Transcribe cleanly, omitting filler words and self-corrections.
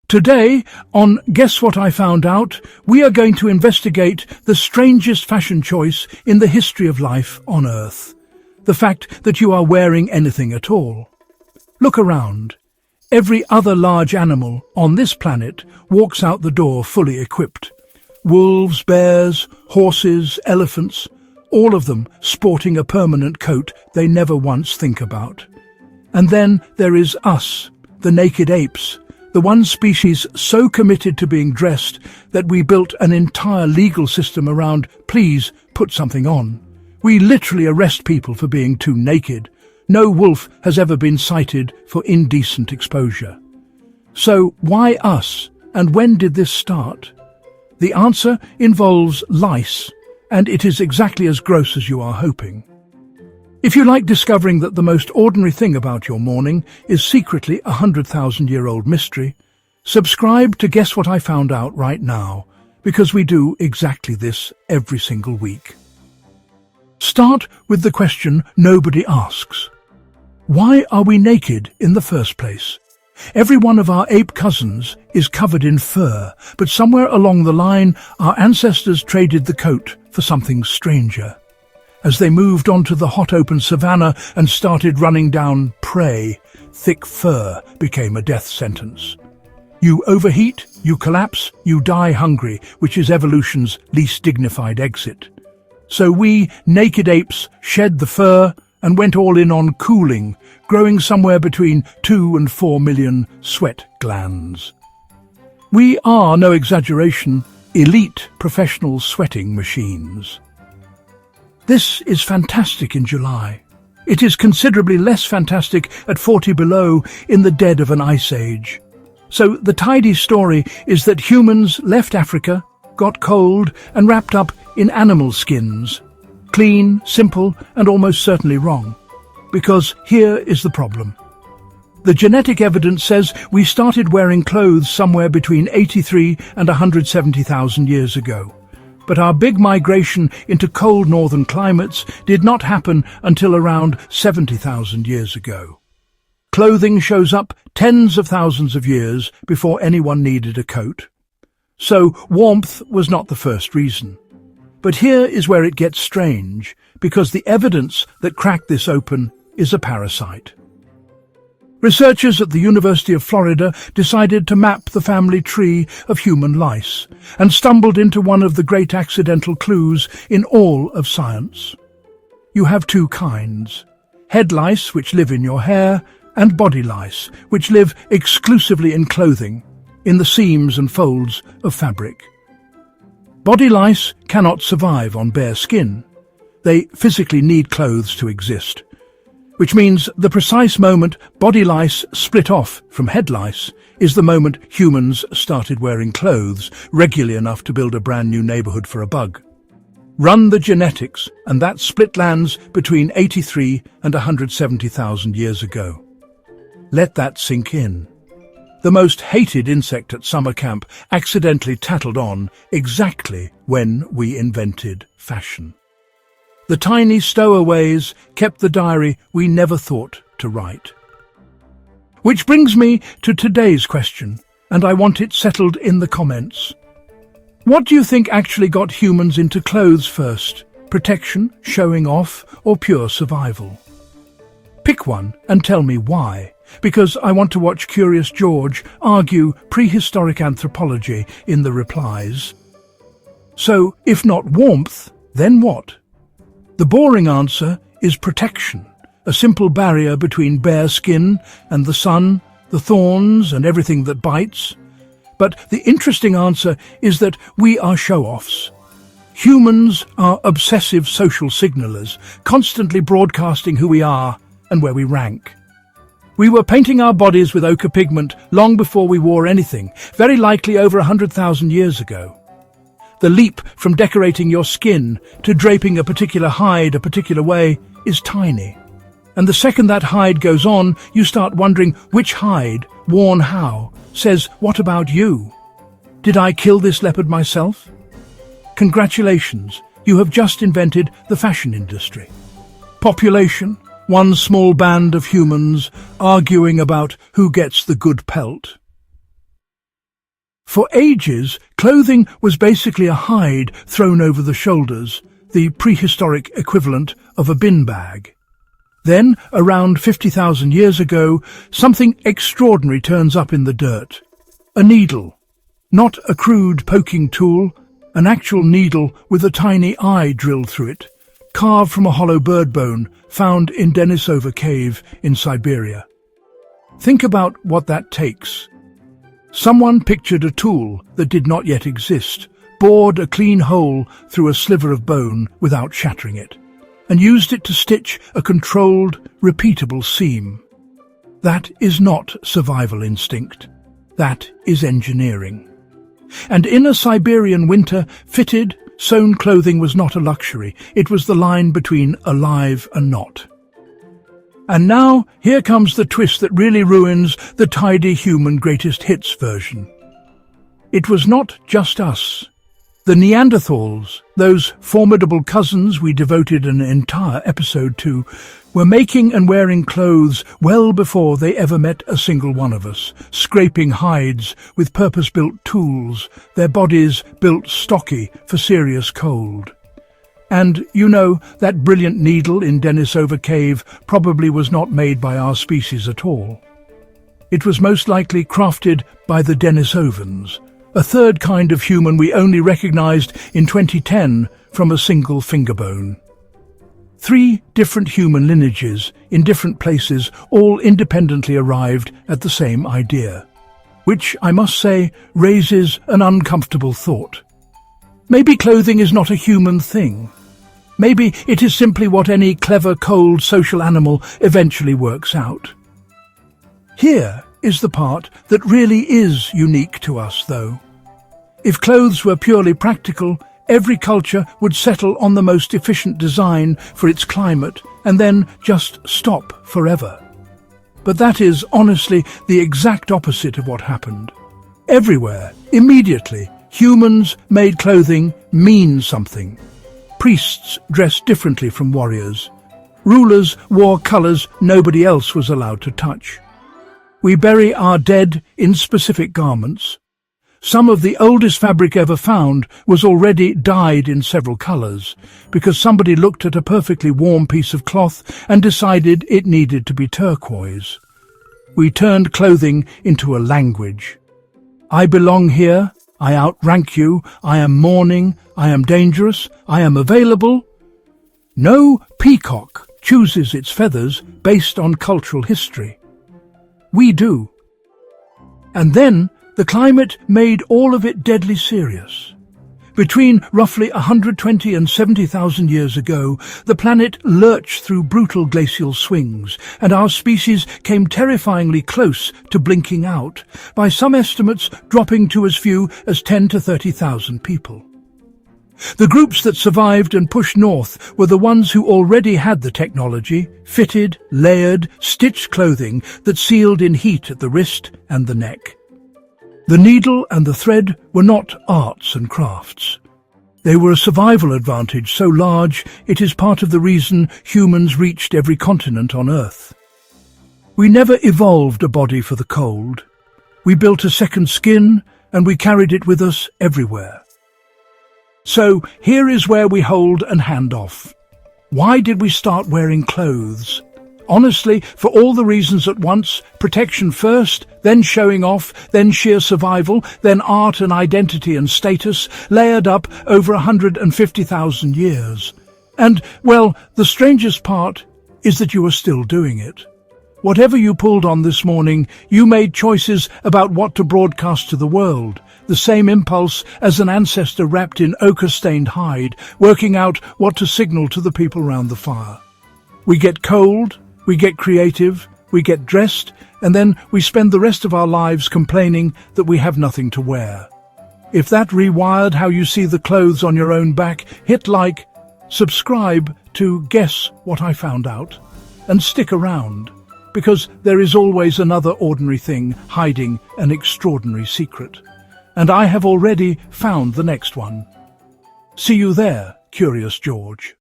Today, on Guess What I Found Out, we are going to investigate the strangest fashion choice in the history of life on Earth. The fact that you are wearing anything at all. Look around. Every other large animal on this planet walks out the door fully equipped. Wolves, bears, horses, elephants, all of them sporting a permanent coat they never once think about. And then there is us, the naked apes, the one species so committed to being dressed that we built an entire legal system around, please put something on. We literally arrest people for being too naked. No wolf has ever been cited for indecent exposure. So why us, and when did this start? The answer involves lice, and it is exactly as gross as you are hoping. If you like discovering that the most ordinary thing about your morning is secretly a 100,000-year-old mystery, subscribe to Guess What I Found Out right now, because we do exactly this every single week. Start with the question nobody asks. Why are we naked in the first place? Every one of our ape cousins is covered in fur, but somewhere along the line our ancestors traded the coat for something stranger. As they moved onto the hot open savanna and started running down prey, thick fur became a death sentence. You overheat, you collapse, you die hungry, which is evolution's least dignified exit. So we, naked apes, shed the fur and went all in on cooling, growing somewhere between 2 and 4 million sweat glands. We are, no exaggeration, elite professional sweating machines. This is fantastic in July. It is considerably less fantastic at 40 below in the dead of an ice age. So the tidy story is that humans left Africa, got cold and wrapped up in animal skins. Clean, simple and almost certainly wrong. Because here is the problem. The genetic evidence says we started wearing clothes somewhere between 83 and 170,000 years ago. But our big migration into cold northern climates did not happen until around 70,000 years ago. Clothing shows up tens of thousands of years before anyone needed a coat. So warmth was not the first reason. But here is where it gets strange, because the evidence that cracked this open is a parasite. Researchers at the University of Florida decided to map the family tree of human lice and stumbled into one of the great accidental clues in all of science. You have two kinds: head lice, which live in your hair, and body lice, which live exclusively in clothing, in the seams and folds of fabric. Body lice cannot survive on bare skin. They physically need clothes to exist. Which means the precise moment body lice split off from head lice is the moment humans started wearing clothes regularly enough to build a brand new neighborhood for a bug. Run the genetics, and that split lands between 83 and 170,000 years ago. Let that sink in. The most hated insect at summer camp accidentally tattled on exactly when we invented fashion. The tiny stowaways kept the diary we never thought to write. Which brings me to today's question, and I want it settled in the comments. What do you think actually got humans into clothes first? Protection, showing off, or pure survival? Pick one and tell me why, because I want to watch Curious George argue prehistoric anthropology in the replies. So, if not warmth, then what? The boring answer is protection, a simple barrier between bare skin and the sun, the thorns and everything that bites. But the interesting answer is that we are show-offs. Humans are obsessive social signalers, constantly broadcasting who we are and where we rank. We were painting our bodies with ochre pigment long before we wore anything, very likely over 100,000 years ago. The leap from decorating your skin to draping a particular hide a particular way is tiny. And the second that hide goes on, you start wondering which hide, worn how, says, what about you? Did I kill this leopard myself? Congratulations, you have just invented the fashion industry. Population, one small band of humans arguing about who gets the good pelt. For ages, clothing was basically a hide thrown over the shoulders, the prehistoric equivalent of a bin bag. Then, around 50,000 years ago, something extraordinary turns up in the dirt. A needle. Not a crude poking tool, an actual needle with a tiny eye drilled through it, carved from a hollow bird bone found in Denisova Cave in Siberia. Think about what that takes. Someone pictured a tool that did not yet exist, bored a clean hole through a sliver of bone without shattering it, and used it to stitch a controlled, repeatable seam. That is not survival instinct. That is engineering. And in a Siberian winter, fitted, sewn clothing was not a luxury. It was the line between alive and not. And now, here comes the twist that really ruins the tidy human greatest hits version. It was not just us. The Neanderthals, those formidable cousins we devoted an entire episode to, were making and wearing clothes well before they ever met a single one of us, scraping hides with purpose-built tools, their bodies built stocky for serious cold. And, you know, that brilliant needle in Denisova Cave probably was not made by our species at all. It was most likely crafted by the Denisovans, a third kind of human we only recognized in 2010 from a single finger bone. 3 different human lineages in different places all independently arrived at the same idea, which, I must say, raises an uncomfortable thought. Maybe clothing is not a human thing. Maybe it is simply what any clever, cold, social animal eventually works out. Here is the part that really is unique to us, though. If clothes were purely practical, every culture would settle on the most efficient design for its climate and then just stop forever. But that is, honestly, the exact opposite of what happened. Everywhere, immediately, humans made clothing mean something. Priests dressed differently from warriors. Rulers wore colours nobody else was allowed to touch. We bury our dead in specific garments. Some of the oldest fabric ever found was already dyed in several colours, because somebody looked at a perfectly warm piece of cloth and decided it needed to be turquoise. We turned clothing into a language. I belong here, I outrank you, I am mourning, I am dangerous, I am available. No peacock chooses its feathers based on cultural history. We do. And then the climate made all of it deadly serious. Between roughly 120 and 70,000 years ago, the planet lurched through brutal glacial swings, and our species came terrifyingly close to blinking out, by some estimates dropping to as few as 10 to 30,000 people. The groups that survived and pushed north were the ones who already had the technology, fitted, layered, stitched clothing that sealed in heat at the wrist and the neck. The needle and the thread were not arts and crafts. They were a survival advantage so large it is part of the reason humans reached every continent on Earth. We never evolved a body for the cold. We built a second skin and we carried it with us everywhere. So here is where we hold and hand off. Why did we start wearing clothes? Honestly, for all the reasons at once: protection first, then showing off, then sheer survival, then art and identity and status, layered up over 150,000 years. And, well, the strangest part is that you are still doing it. Whatever you pulled on this morning, you made choices about what to broadcast to the world, the same impulse as an ancestor wrapped in ochre-stained hide, working out what to signal to the people round the fire. We get cold, we get creative, we get dressed, and then we spend the rest of our lives complaining that we have nothing to wear. If that rewired how you see the clothes on your own back, hit like, subscribe to Guess What I Found Out, and stick around, because there is always another ordinary thing hiding an extraordinary secret. And I have already found the next one. See you there, Curious George.